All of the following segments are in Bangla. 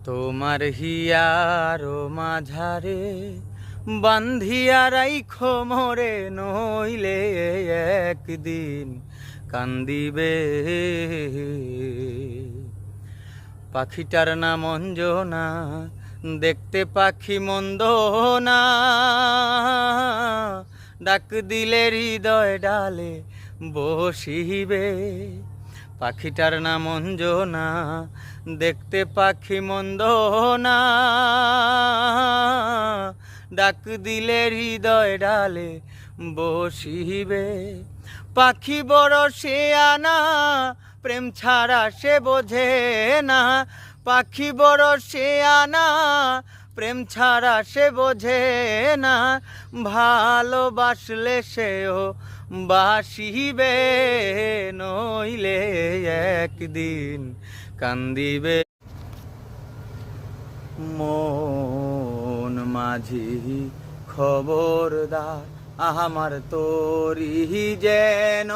তোমার হিয়ার মাঝারে বান্ধিয়া রাইখো মোরে, নইলে একদিন কান্দিবে। পাখিটার নাম অঞ্জনা, দেখতে পাখি মন্দ না, ডাক দিলে হৃদয় ডালে বসিবে। পাখিটার নাম অঞ্জনা, দেখতে পাখি মন্দ না, ডাক দিলে হৃদয় ডালে বসিবে। পাখি বড় সে আনা, প্রেম ছাড়া সে বোঝে না। পাখি বড় সে আনা, প্রেম ছাড়া সে বোঝে না। ভালোবাসলে সেও বাসিবে, নইলে একদিন কান্দিবে। মন মাঝি খবরদার, আমার তোরি যেন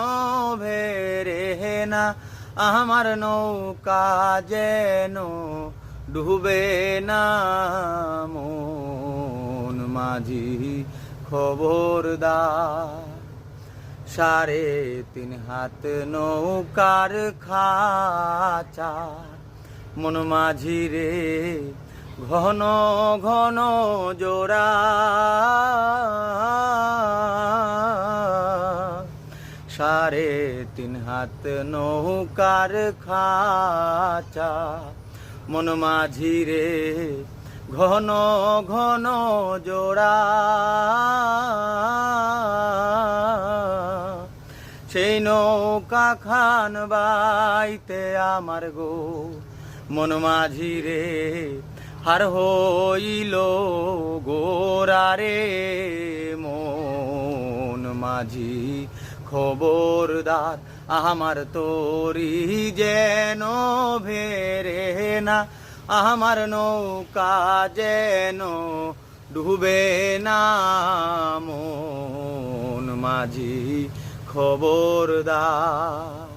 ভেরে না, আমার নৌকা যেন ডুবে না। মন মাঝি খবরদার, 3.5 হাত নৌকার খাঁচা, মন মাঝি রে ঘন ঘন জোড়া। 3.5 হাত নৌকার খাঁচা, মন মাঝি রে ঘন ঘন জোড়া। সেই নৌকা খান বাইতে আমার গো, মন মাঝি রে হার হইল গোরা রে। মন মাঝি খবরদার, আমার তোরি যেন ভেরে না, আমার নৌকা যেন ডুবে না। মন মাঝি খবরদার।